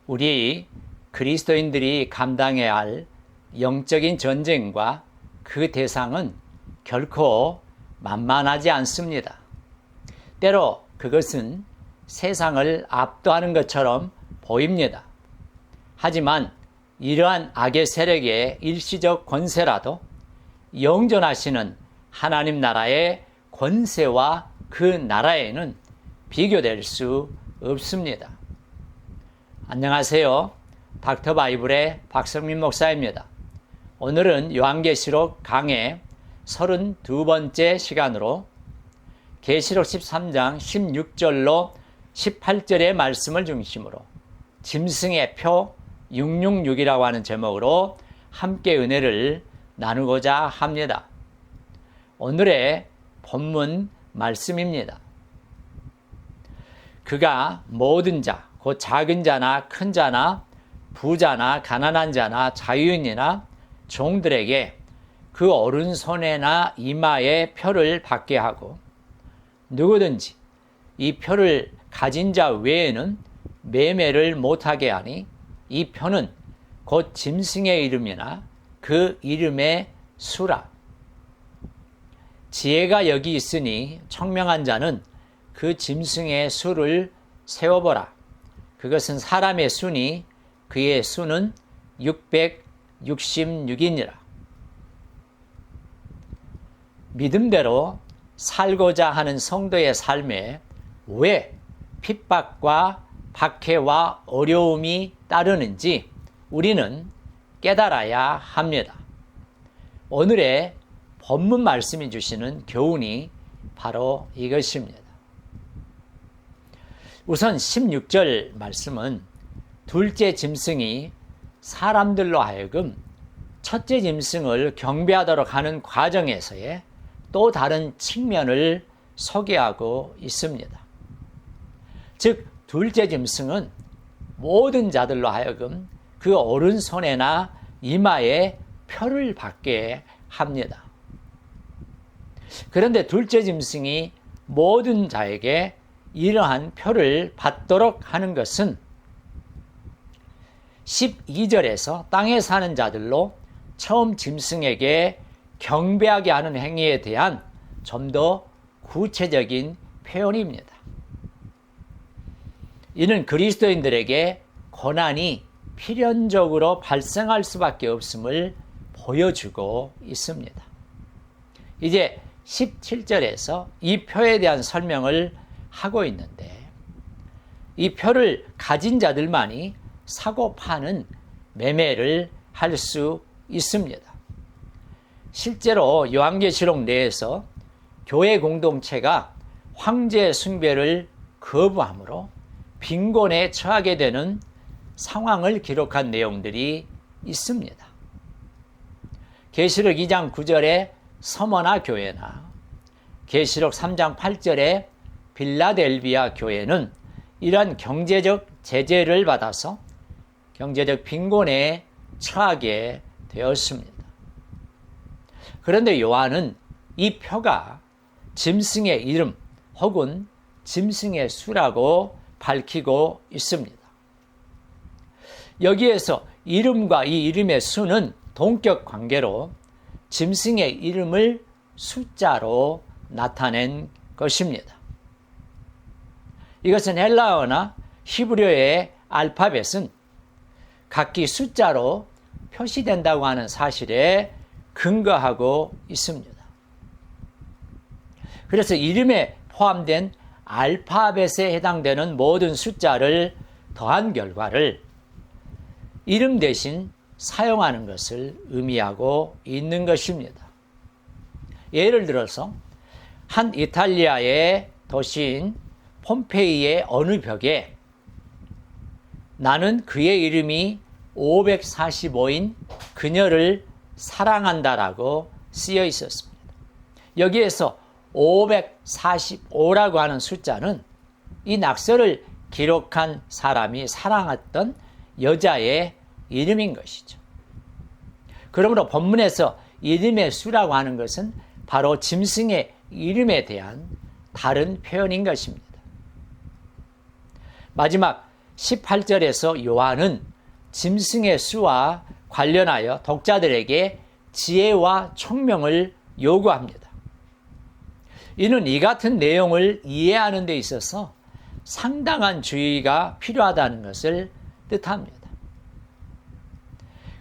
우리 그리스도인들이 감당해야 할 영적인 전쟁과 그 대상은 결코 만만하지 않습니다. 때로 그것은 세상을 압도하는 것처럼 보입니다. 하지만 이러한 악의 세력의 일시적 권세라도 영존하시는 하나님 나라의 권세와 그 나라에는 비교될 수 없습니다. 안녕하세요. 닥터 바이블의 박성민 목사입니다. 오늘은 요한계시록 강해 32번째 시간으로 계시록 13장 16절로 18절의 말씀을 중심으로 짐승의 표 666이라고 하는 제목으로 함께 은혜를 나누고자 합니다. 오늘의 본문 말씀입니다. 그가 모든 자, 곧 작은 자나 큰 자나 부자나 가난한 자나 자유인이나 종들에게 그 오른손에나 이마에 표를 받게 하고 누구든지 이 표를 가진 자 외에는 매매를 못하게 하니 이 표는 곧 짐승의 이름이나 그 이름의 수라. 지혜가 여기 있으니 청명한 자는 그 짐승의 수를 세어보라. 그것은 사람의 수니 그의 수는 666이니라. 믿음대로 살고자 하는 성도의 삶에 왜 핍박과 박해와 어려움이 따르는지 우리는 깨달아야 합니다. 오늘의 본문 말씀이 주시는 교훈이 바로 이것입니다. 우선 16절 말씀은 둘째 짐승이 사람들로 하여금 첫째 짐승을 경배하도록 하는 과정에서의 또 다른 측면을 소개하고 있습니다. 즉 둘째 짐승은 모든 자들로 하여금 그 오른손에나 이마에 표를 받게 합니다. 그런데 둘째 짐승이 모든 자에게 이러한 표를 받도록 하는 것은 12절에서 땅에 사는 자들로 처음 짐승에게 경배하게 하는 행위에 대한 좀 더 구체적인 표현입니다. 이는 그리스도인들에게 고난이 필연적으로 발생할 수밖에 없음을 보여주고 있습니다. 이제 17절에서 이 표에 대한 설명을 하고 있는데 이 표를 가진 자들만이 사고 파는 매매를 할 수 있습니다. 실제로 요한계시록 내에서 교회 공동체가 황제 숭배를 거부함으로 빈곤에 처하게 되는 상황을 기록한 내용들이 있습니다. 계시록 2장 9절에 서머나 교회나 계시록 3장 8절에 빌라델비아 교회는 이러한 경제적 제재를 받아서 경제적 빈곤에 처하게 되었습니다. 그런데 요한은 이 표가 짐승의 이름 혹은 짐승의 수라고 밝히고 있습니다. 여기에서 이름과 이 이름의 수는 동격 관계로 짐승의 이름을 숫자로 나타낸 것입니다. 이것은 헬라어나 히브리어의 알파벳은 각기 숫자로 표시된다고 하는 사실에 근거하고 있습니다. 그래서 이름에 포함된 알파벳에 해당되는 모든 숫자를 더한 결과를 이름 대신 사용하는 것을 의미하고 있는 것입니다. 예를 들어서 한 이탈리아의 도시인 폼페이의 어느 벽에 나는 그의 이름이 545인 그녀를 사랑한다라고 쓰여 있었습니다. 여기에서 545라고 하는 숫자는 이 낙서를 기록한 사람이 사랑했던 여자의 이름인 것이죠. 그러므로 본문에서 이름의 수라고 하는 것은 바로 짐승의 이름에 대한 다른 표현인 것입니다. 마지막 18절에서 요한은 짐승의 수와 관련하여 독자들에게 지혜와 총명을 요구합니다. 이는 이 같은 내용을 이해하는 데 있어서 상당한 주의가 필요하다는 것을 뜻합니다.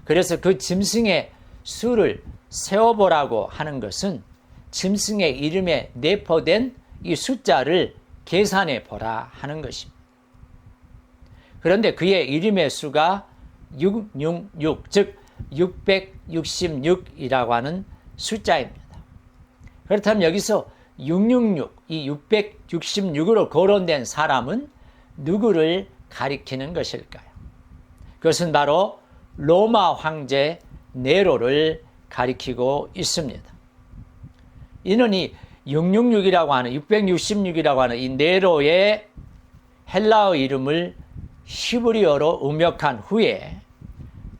그래서 그 짐승의 수를 세어보라고 하는 것은 짐승의 이름에 내포된 이 숫자를 계산해 보라 하는 것입니다. 그런데 그의 이름의 수가 666, 즉 666이라고 하는 숫자입니다. 그렇다면 여기서 666, 이 666으로 거론된 사람은 누구를 가리키는 것일까요? 그것은 바로 로마 황제 네로를 가리키고 있습니다. 이는 이 666이라고 하는 666이라고 하는 이 네로의 헬라어 이름을 히브리어로 음역한 후에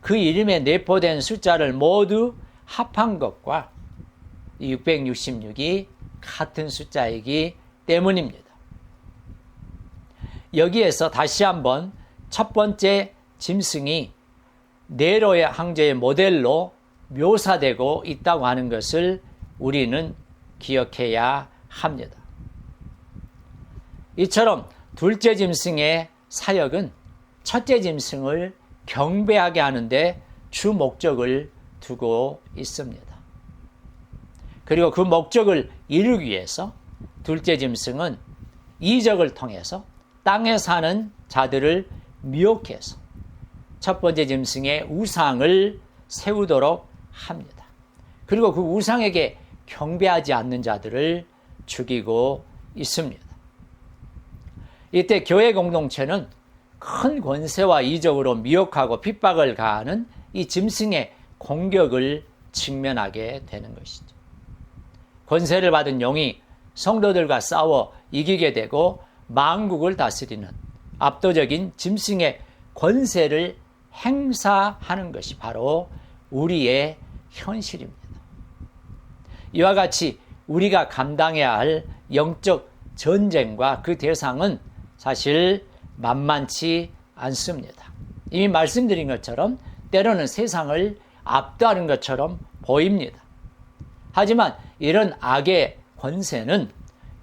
그 이름에 내포된 숫자를 모두 합한 것과 이 666이 같은 숫자이기 때문입니다. 여기에서 다시 한번 첫 번째 짐승이 네로의 황제의 모델로 묘사되고 있다고 하는 것을 우리는 기억해야 합니다. 이처럼 둘째 짐승의 사역은 첫째 짐승을 경배하게 하는데 주 목적을 두고 있습니다. 그리고 그 목적을 이루기 위해서 둘째 짐승은 이적을 통해서 땅에 사는 자들을 미혹해서 첫 번째 짐승의 우상을 세우도록 합니다. 그리고 그 우상에게 경배하지 않는 자들을 죽이고 있습니다. 이때 교회 공동체는 큰 권세와 이적으로 미혹하고 핍박을 가하는 이 짐승의 공격을 직면하게 되는 것이죠. 권세를 받은 영이 성도들과 싸워 이기게 되고 만국을 다스리는 압도적인 짐승의 권세를 행사하는 것이 바로 우리의 현실입니다. 이와 같이 우리가 감당해야 할 영적 전쟁과 그 대상은 사실 만만치 않습니다. 이미 말씀드린 것처럼 때로는 세상을 압도하는 것처럼 보입니다. 하지만 이런 악의 권세는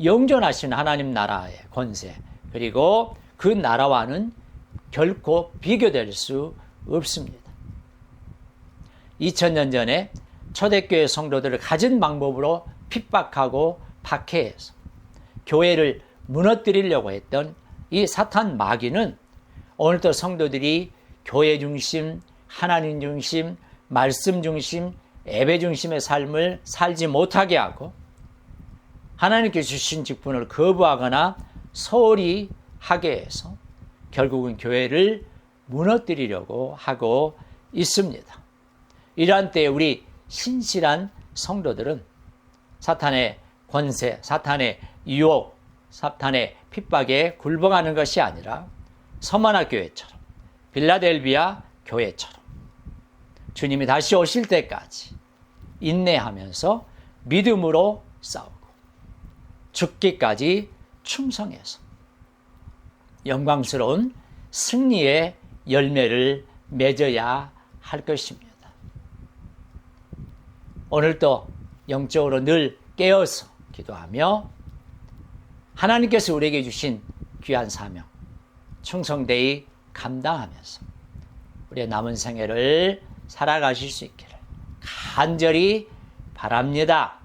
영존하신 하나님 나라의 권세, 그리고 그 나라와는 결코 비교될 수 없습니다. 2000년 전에 초대교회 성도들을 가진 방법으로 핍박하고 박해해서 교회를 무너뜨리려고 했던 이 사탄 마귀는 오늘도 성도들이 교회 중심, 하나님 중심, 말씀 중심, 예배 중심의 삶을 살지 못하게 하고 하나님께 주신 직분을 거부하거나 소홀히 하게 해서 결국은 교회를 무너뜨리려고 하고 있습니다. 이러한 때에 우리 신실한 성도들은 사탄의 권세, 사탄의 유혹, 사탄의 핍박에 굴복하는 것이 아니라 서머나 교회처럼, 빌라델비아 교회처럼 주님이 다시 오실 때까지 인내하면서 믿음으로 싸우고 죽기까지 충성해서 영광스러운 승리의 열매를 맺어야 할 것입니다. 오늘도 영적으로 늘 깨어서 기도하며 하나님께서 우리에게 주신 귀한 사명 충성되이 감당하면서 우리의 남은 생애를 살아가실 수 있기를 간절히 바랍니다.